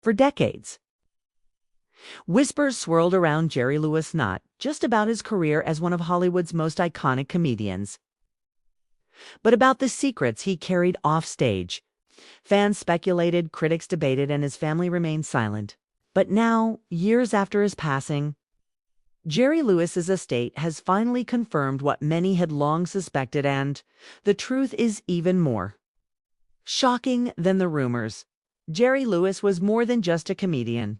for decades. Whispers swirled around Jerry Lewis, not just about his career as one of Hollywood's most iconic comedians, but about the secrets he carried off stage. Fans speculated, critics debated, and his family remained silent. But now, years after his passing, Jerry Lewis's estate has finally confirmed what many had long suspected, and the truth is even more shocking than the rumors. Jerry Lewis was more than just a comedian.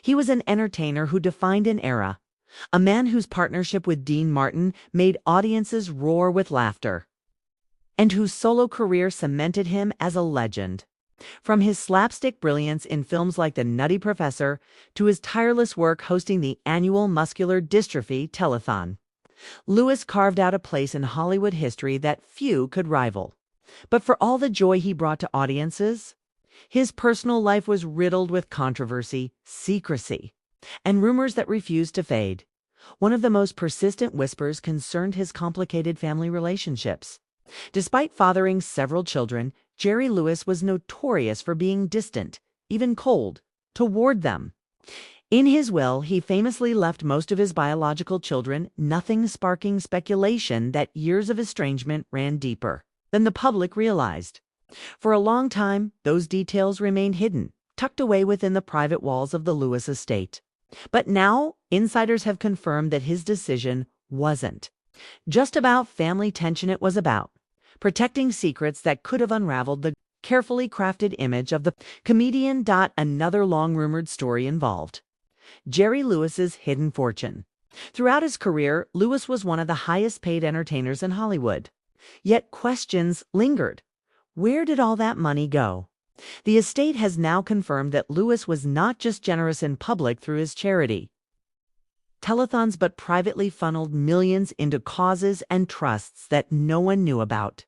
He was an entertainer who defined an era, a man whose partnership with Dean Martin made audiences roar with laughter, and whose solo career cemented him as a legend. From his slapstick brilliance in films like The Nutty Professor to his tireless work hosting the annual Muscular Dystrophy Telethon, Lewis carved out a place in Hollywood history that few could rival. But for all the joy he brought to audiences, his personal life was riddled with controversy, secrecy, and rumors that refused to fade. One of the most persistent whispers concerned his complicated family relationships. Despite fathering several children, Jerry Lewis was notorious for being distant, even cold, toward them. In his will, he famously left most of his biological children, nothing sparking speculation that years of estrangement ran deeper than the public realized. For a long time, those details remained hidden, tucked away within the private walls of the Lewis estate. But now, insiders have confirmed that his decision wasn't just about family tension. It was about protecting secrets that could have unraveled the carefully crafted image of the comedian. Another long-rumored story involved Jerry Lewis's hidden fortune. Throughout his career, Lewis was one of the highest-paid entertainers in Hollywood. Yet questions lingered. Where did all that money go? The estate has now confirmed that Lewis was not just generous in public through his charity telethons, but privately funneled millions into causes and trusts that no one knew about.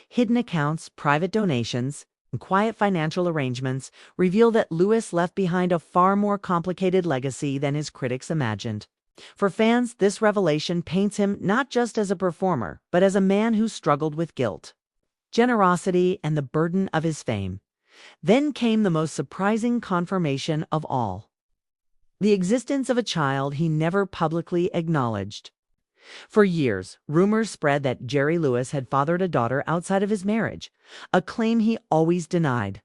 Hidden accounts, private donations, and quiet financial arrangements reveal that Lewis left behind a far more complicated legacy than his critics imagined. For fans, this revelation paints him not just as a performer, but as a man who struggled with guilt, generosity, and the burden of his fame. Then came the most surprising confirmation of all: the existence of a child he never publicly acknowledged. For years, rumors spread that Jerry Lewis had fathered a daughter outside of his marriage, a claim he always denied.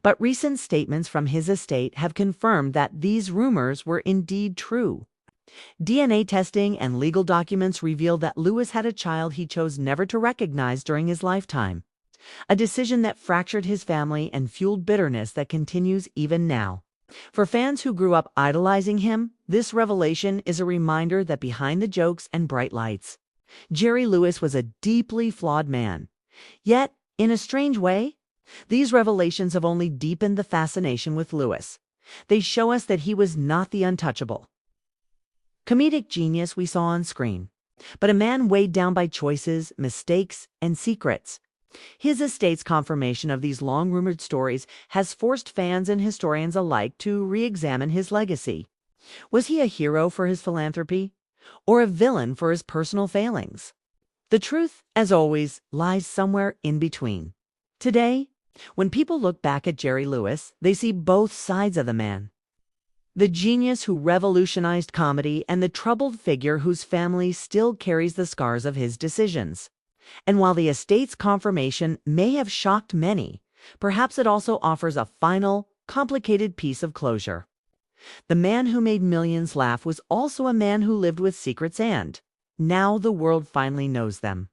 But recent statements from his estate have confirmed that these rumors were indeed true. DNA testing and legal documents reveal that Lewis had a child he chose never to recognize during his lifetime, a decision that fractured his family and fueled bitterness that continues even now. For fans who grew up idolizing him, this revelation is a reminder that behind the jokes and bright lights, Jerry Lewis was a deeply flawed man. Yet, in a strange way, these revelations have only deepened the fascination with Lewis. They show us that he was not the untouchable comedic genius we saw on screen, but a man weighed down by choices, mistakes, and secrets. His estate's confirmation of these long-rumored stories has forced fans and historians alike to re-examine his legacy. Was he a hero for his philanthropy, or a villain for his personal failings? The truth, as always, lies somewhere in between. Today, when people look back at Jerry Lewis, they see both sides of the man: the genius who revolutionized comedy and the troubled figure whose family still carries the scars of his decisions. And while the estate's confirmation may have shocked many, perhaps it also offers a final, complicated piece of closure. The man who made millions laugh was also a man who lived with secrets, and now the world finally knows them.